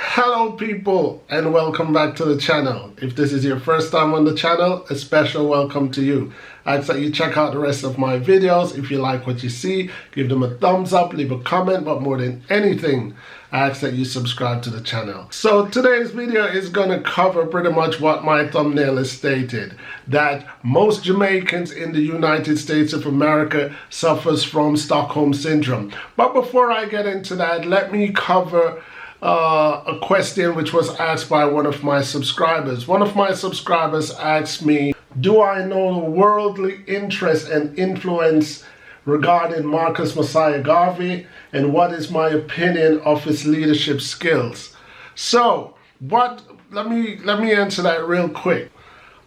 Hello people, and welcome back to the channel. If this is your first time on the channel, a special welcome to you. I ask that you check out the rest of my videos. If you like what you see, give them a thumbs up, leave a comment, but more than anything, I ask that you subscribe to the channel. So today's video is going to cover pretty much what my thumbnail has stated, that most Jamaicans in the United States of America suffers from Stockholm Syndrome. But before I get into that, let me cover a question which was asked by one of my subscribers. One of my subscribers asked me, do I know the worldly interest and influence regarding Marcus Messiah Garvey, and what is my opinion of his leadership skills? So let me answer that real quick.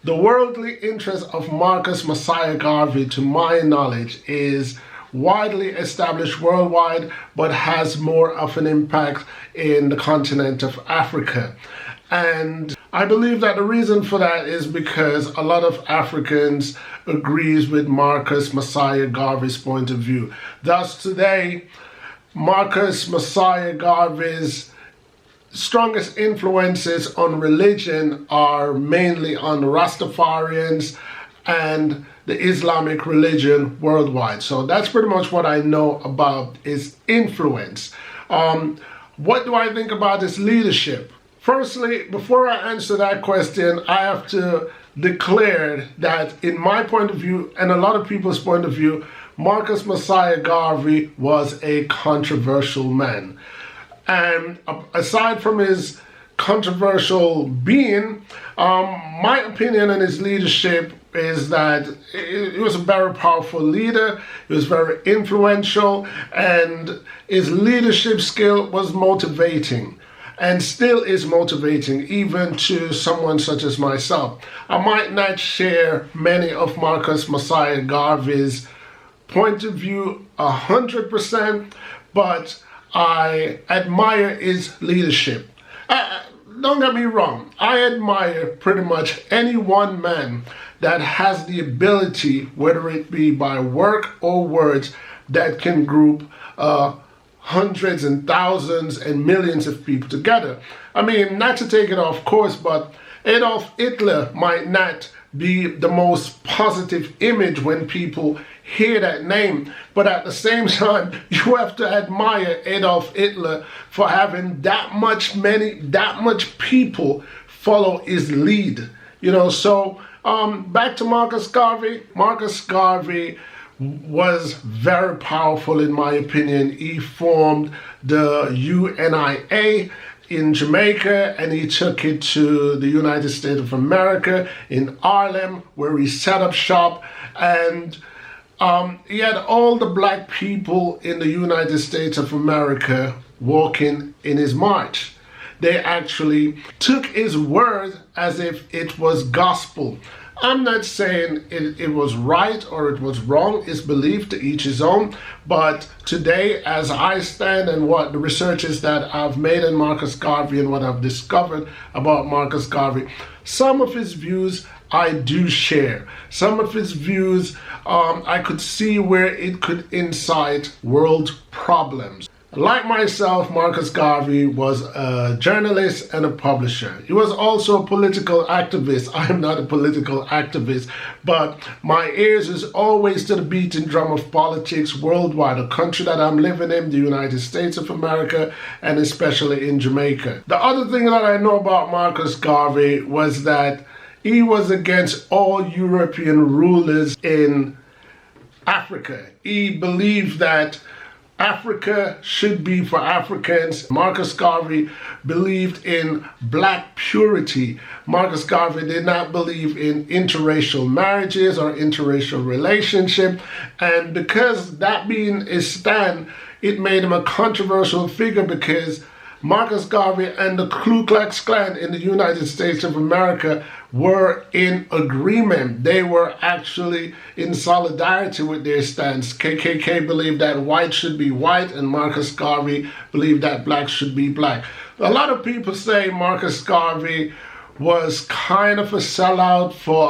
The worldly interest of Marcus Messiah Garvey, to my knowledge, is widely established worldwide, but has more of an impact in the continent of Africa. And I believe that the reason for that is because a lot of Africans agrees with Marcus Messiah Garvey's point of view. Thus today, Marcus Messiah Garvey's strongest influences on religion are mainly on Rastafarians and the Islamic religion worldwide. So that's pretty much what I know about his influence. What do I think about his leadership? Firstly, before I answer that question, I have to declare that in my point of view, and a lot of people's point of view, Marcus Messiah Garvey was a controversial man. And aside from his controversial being, my opinion on his leadership is that he was a very powerful leader, he was very influential, and his leadership skill was motivating, and still is motivating even to someone such as myself. I might not share many of Marcus Messiah Garvey's point of view 100%, but I admire his leadership. Don't get me wrong, I admire pretty much any one man that has the ability, whether it be by work or words, that can group hundreds and thousands and millions of people together. I mean, not to take it off course, but Adolf Hitler might not be the most positive image when people hear that name, but at the same time, you have to admire Adolf Hitler for having that much people follow his lead. You know, so back to Marcus Garvey. Marcus Garvey was very powerful in my opinion. He formed the UNIA in Jamaica, and he took it to the United States of America in Harlem, where he set up shop, and he had all the black people in the United States of America walking in his march. They actually took his word as if it was gospel. I'm not saying it was right or it was wrong. It's belief, to each his own. But today, as I stand and what the researches that I've made on Marcus Garvey and what I've discovered about Marcus Garvey, some of his views I do share. Some of his views I could see where it could incite world problems. Like myself, Marcus Garvey was a journalist and a publisher. He was also a political activist. I am not a political activist, but my ears is always to the beating drum of politics worldwide, the country that I'm living in, the United States of America, and especially in Jamaica. The other thing that I know about Marcus Garvey was that he was against all European rulers in Africa. He believed that Africa should be for Africans. Marcus Garvey believed in black purity. Marcus Garvey did not believe in interracial marriages or interracial relationship. And because that being his stand, it made him a controversial figure, because Marcus Garvey and the Ku Klux Klan in the United States of America were in agreement. They were actually in solidarity with their stance. KKK believed that white should be white, and Marcus Garvey believed that black should be black. A lot of people say Marcus Garvey was kind of a sellout for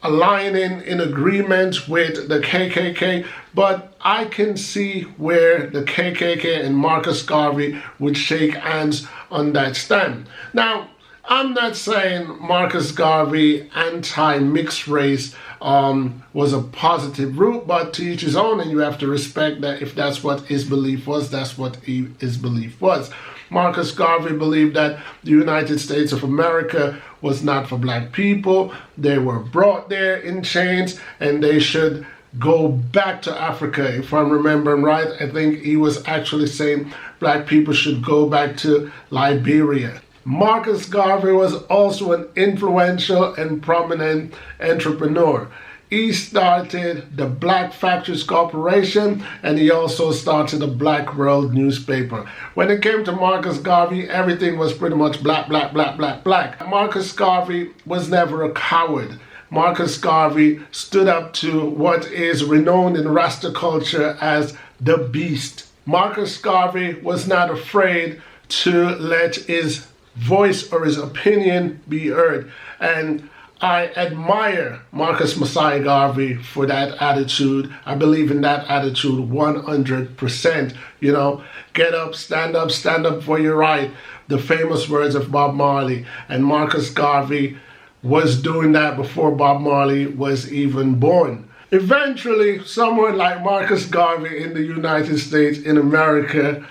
aligning in agreement with the KKK, but I can see where the KKK and Marcus Garvey would shake hands on that stand. Now, I'm not saying Marcus Garvey anti-mixed race was a positive route, but to each his own, and you have to respect that if that's what his belief was, that's what his belief was. Marcus Garvey believed that the United States of America was not for black people. They were brought there in chains and they should go back to Africa. If I'm remembering right, I think he was actually saying black people should go back to Liberia. Marcus Garvey was also an influential and prominent entrepreneur. He started the Black Factories Corporation and he also started the Black World newspaper. When it came to Marcus Garvey, everything was pretty much black, black, black, black, black. Marcus Garvey was never a coward. Marcus Garvey stood up to what is renowned in Rasta culture as the beast. Marcus Garvey was not afraid to let his voice or his opinion be heard. And I admire Marcus Messiah Garvey for that attitude. I believe in that attitude 100%. You know, get up, stand up for your right. The famous words of Bob Marley. And Marcus Garvey was doing that before Bob Marley was even born. Eventually, someone like Marcus Garvey in the United States, in America,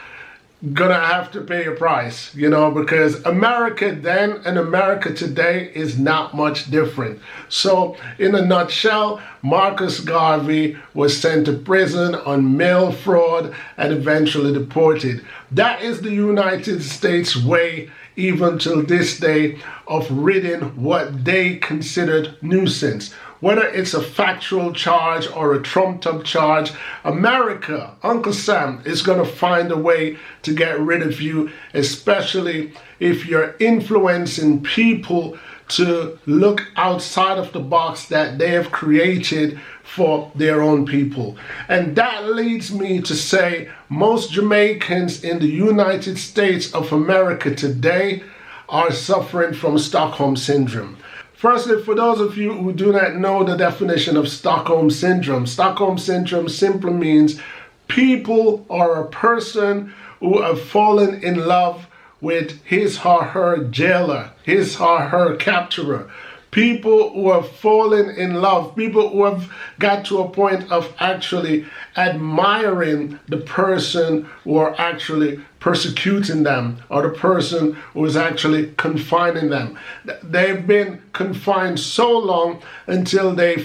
gonna have to pay a price, you know, because America then and America today is not much different. So in a nutshell, Marcus Garvey was sent to prison on mail fraud and eventually deported. That is the United States way, even till this day, of ridding what they considered nuisance. Whether it's a factual charge or a trumped-up charge, America, Uncle Sam, is going to find a way to get rid of you, especially if you're influencing people to look outside of the box that they have created for their own people. And that leads me to say most Jamaicans in the United States of America today are suffering from Stockholm Syndrome. Firstly, for those of you who do not know the definition of Stockholm Syndrome simply means people or a person who have fallen in love with his or her jailer, his or her capturer. People who have fallen in love, people who have got to a point of actually admiring the person who are actually persecuting them, or the person who is actually confining them. They've been confined so long until they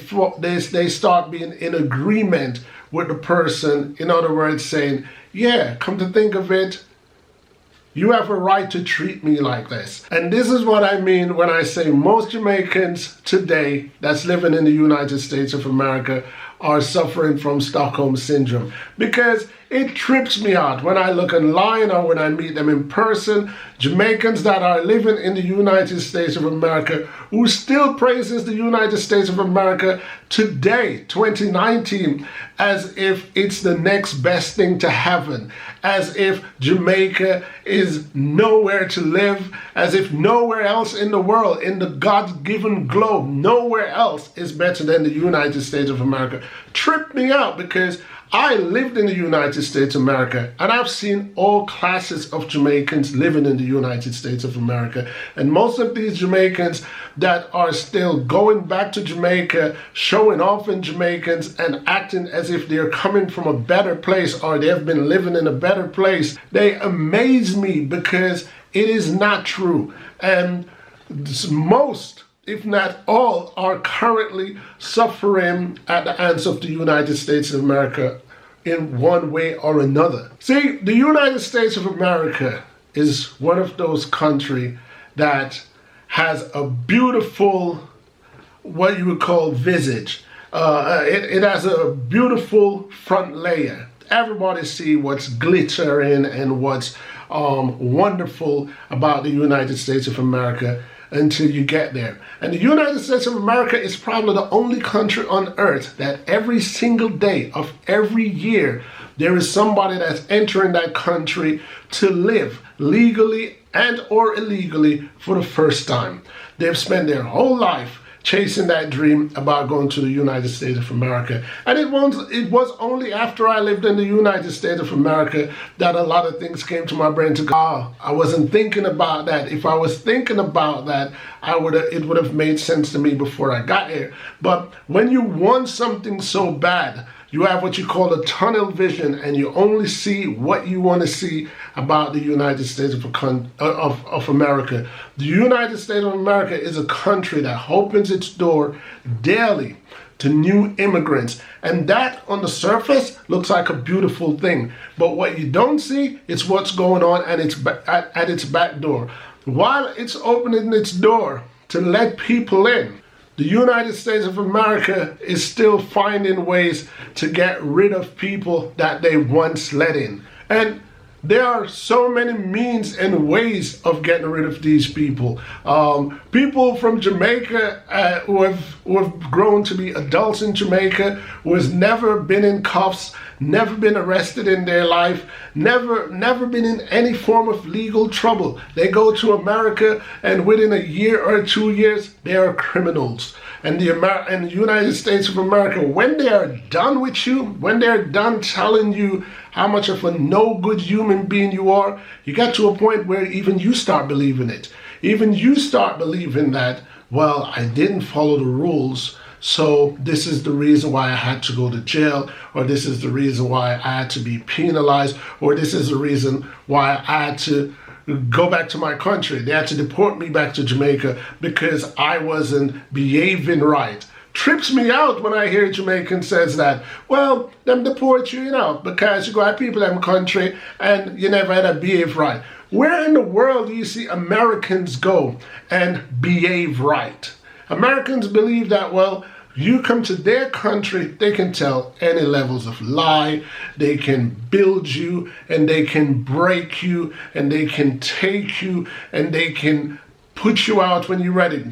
start being in agreement with the person. In other words, saying, yeah, come to think of it, you have a right to treat me like this. And this is what I mean when I say most Jamaicans today that's living in the United States of America are suffering from Stockholm Syndrome. Because it trips me out when I look online or when I meet them in person, Jamaicans that are living in the United States of America who still praises the United States of America today, 2019, as if it's the next best thing to heaven, as if Jamaica is nowhere to live, as if nowhere else in the world, in the God-given globe, nowhere else is better than the United States of America. Tripped me out because I lived in the United States of America and I've seen all classes of Jamaicans living in the United States of America. And most of these Jamaicans that are still going back to Jamaica, showing off in Jamaicans and acting as if they're coming from a better place or they've been living in a better place, they amaze me because it is not true. And most, if not all, are currently suffering at the hands of the United States of America in one way or another. See, the United States of America is one of those countries that has a beautiful, what you would call visage. It has a beautiful front layer. Everybody see what's glittering and what's wonderful about the United States of America until you get there. And the United States of America is probably the only country on earth that every single day of every year there is somebody that's entering that country to live legally and or illegally for the first time. They've spent their whole life chasing that dream about going to the United States of America. And it was only after I lived in the United States of America that a lot of things came to my brain to go, oh, I wasn't thinking about that. If I was thinking about that, it would have made sense to me before I got here. But when you want something so bad, you have what you call a tunnel vision, and you only see what you want to see about the United States of America. The United States of America is a country that opens its door daily to new immigrants. And that on the surface looks like a beautiful thing. But what you don't see is what's going on at its back door. While it's opening its door to let people in, the United States of America is still finding ways to get rid of people that they once let in. And there are so many means and ways of getting rid of these people. People from Jamaica who have grown to be adults in Jamaica, who has never been in cuffs, never been arrested in their life, never been in any form of legal trouble. They go to America, and within a year or 2 years, they are criminals. And the United States of America, when they are done with you, when they're done telling you how much of a no good human being you are, you get to a point where even you start believing it. Even you start believing that, well, I didn't follow the rules, so this is the reason why I had to go to jail, or this is the reason why I had to be penalized, or this is the reason why I had to go back to my country. They had to deport me back to Jamaica because I wasn't behaving right. Trips me out when I hear Jamaican says that, well, them deport you, because you got people in the country and you never had to behave right. Where in the world do you see Americans go and behave right? Americans believe that, well, you come to their country, they can tell any levels of lie, they can build you, and they can break you, and they can take you, and they can put you out when you're ready.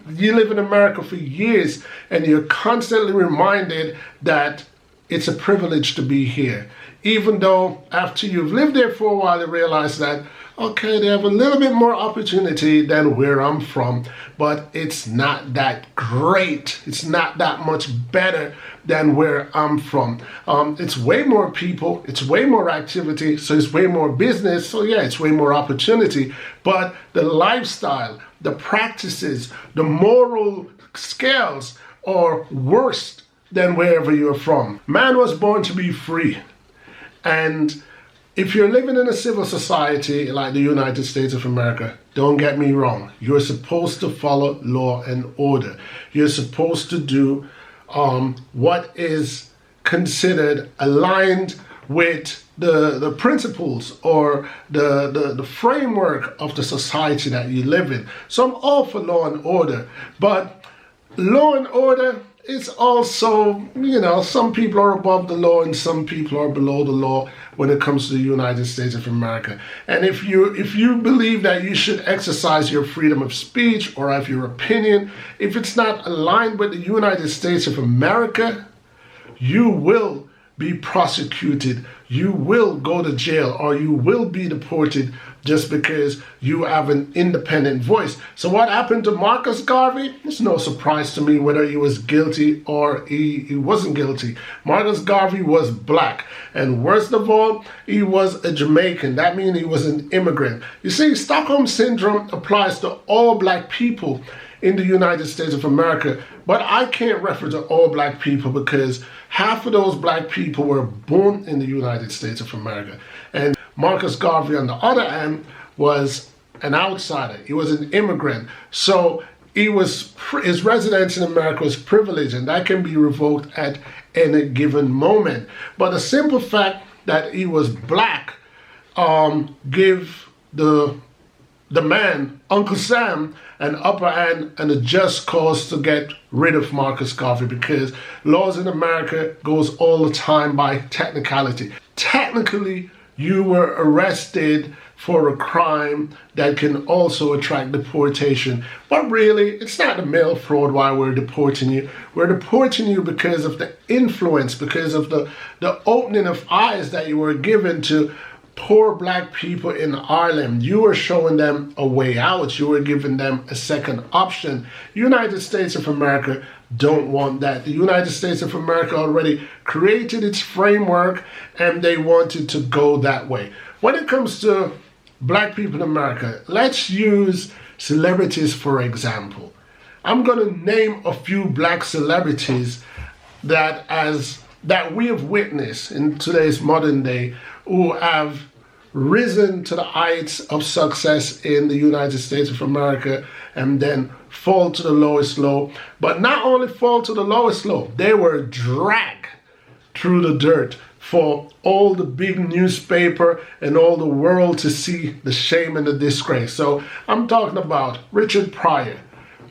You live in America for years, and you're constantly reminded that it's a privilege to be here. Even though after you've lived there for a while, you realize that, okay, they have a little bit more opportunity than where I'm from, but it's not that great. It's not that much better than where I'm from. It's way more people, it's way more activity, so it's way more business, so yeah, it's way more opportunity, but the lifestyle, the practices, the moral scales are worse than wherever you're from. Man was born to be free. And if you're living in a civil society like the United States of America, don't get me wrong, you're supposed to follow law and order. You're supposed to do what is considered aligned with the principles or the framework of the society that you live in. So I'm all for law and order, but law and order is also, some people are above the law and some people are below the law when it comes to the United States of America. And if you believe that you should exercise your freedom of speech or have your opinion, if it's not aligned with the United States of America, you will be prosecuted, you will go to jail, or you will be deported just because you have an independent voice. So what happened to Marcus Garvey? It's no surprise to me whether he was guilty or he wasn't guilty. Marcus Garvey was black, and worst of all, he was a Jamaican. That means he was an immigrant. You see, Stockholm Syndrome applies to all black people in the United States of America, but I can't refer to all black people because half of those black people were born in the United States of America. And Marcus Garvey, on the other hand, was an outsider. He was an immigrant. So his residence in America was privileged, and that can be revoked at any given moment. But the simple fact that he was black give the man, Uncle Sam, an upper hand and a just cause to get rid of Marcus Garvey, because laws in America goes all the time by technicality. Technically, you were arrested for a crime that can also attract deportation. But really, it's not the mail fraud why we're deporting you. We're deporting you because of the influence, because of the opening of eyes that you were given to poor black people in Ireland. You were showing them a way out. You were giving them a second option. United States of America don't want that. The United States of America already created its framework and they wanted to go that way. When it comes to black people in America, let's use celebrities for example. I'm going to name a few black celebrities that we have witnessed in today's modern day who have risen to the heights of success in the United States of America and then fall to the lowest low. But not only fall to the lowest low, they were dragged through the dirt for all the big newspaper and all the world to see the shame and the disgrace. So I'm talking about Richard Pryor,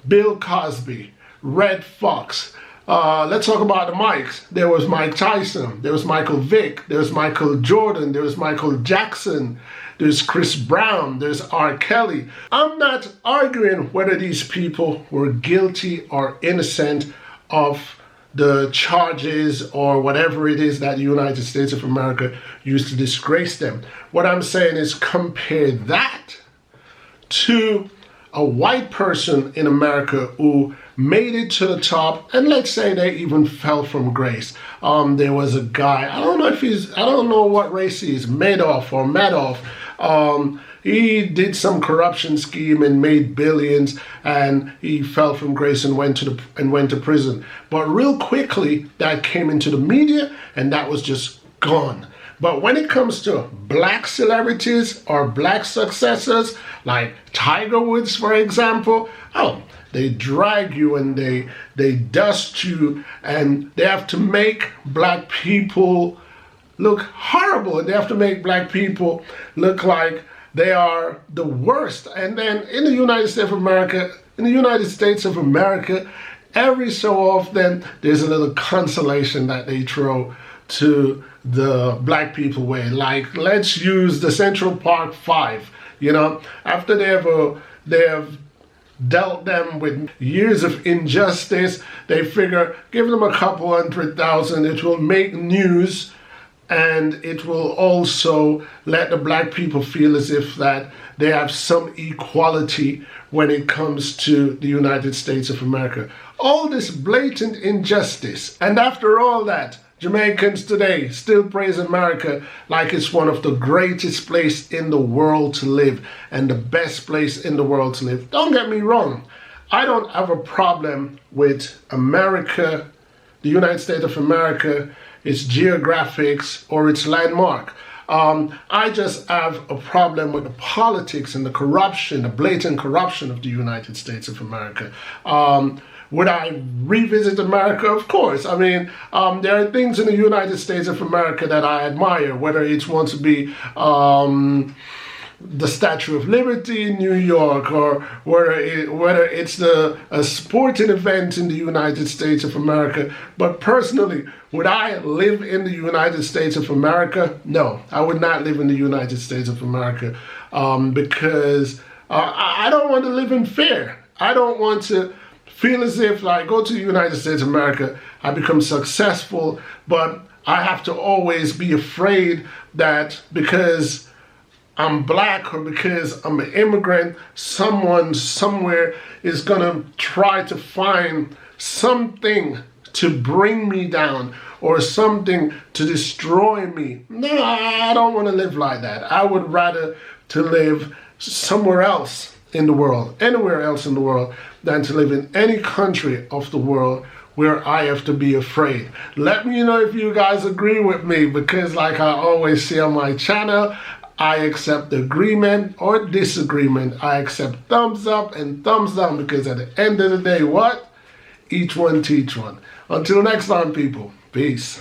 Bill Cosby, Red Fox. Let's talk about the Mikes. There was Mike Tyson, there was Michael Vick, there was Michael Jordan, there was Michael Jackson, there's Chris Brown, there's R. Kelly. I'm not arguing whether these people were guilty or innocent of the charges or whatever it is that the United States of America used to disgrace them. What I'm saying is compare that to a white person in America who made it to the top, and let's say they even fell from grace. There was a guy, I don't know what race he is, Madoff. He did some corruption scheme and made billions, and he fell from grace and went to prison. But real quickly, that came into the media, and that was just gone. But when it comes to black celebrities or black successors, like Tiger Woods, for example, they drag you and they dust you, and they have to make black people look horrible, and they have to make black people look like they are the worst. And then in the United States of America, every so often there's a little consolation that they throw to the black people way. Like, let's use the Central Park Five. You know, after they have dealt them with years of injustice, they figure give them a couple 100,000, it will make news, and it will also let the black people feel as if that they have some equality when it comes to the United States of America. All this blatant injustice, and after all that, Jamaicans today still praise America like it's one of the greatest places in the world to live and the best place in the world to live. Don't get me wrong. I don't have a problem with America, the United States of America, its geographics or its landmark. I just have a problem with the politics and the corruption, the blatant corruption of the United States of America. Would I revisit America? Of course. I mean, there are things in the United States of America that I admire, whether it wants to be the Statue of Liberty in New York, or whether it's a sporting event in the United States of America. But personally, would I live in the United States of America? No, I would not live in the United States of America because I don't want to live in fear. I don't want to feel as if I go to the United States of America, I become successful, but I have to always be afraid that because I'm black or because I'm an immigrant, someone somewhere is gonna try to find something to bring me down or something to destroy me. No, I don't want to live like that. I would rather to live somewhere else in the world, anywhere else in the world, than to live in any country of the world where I have to be afraid. Let me know if you guys agree with me, because like I always say on my channel, I accept agreement or disagreement. I accept thumbs up and thumbs down, because at the end of the day, what? Each one teach one. Until next time, people. Peace.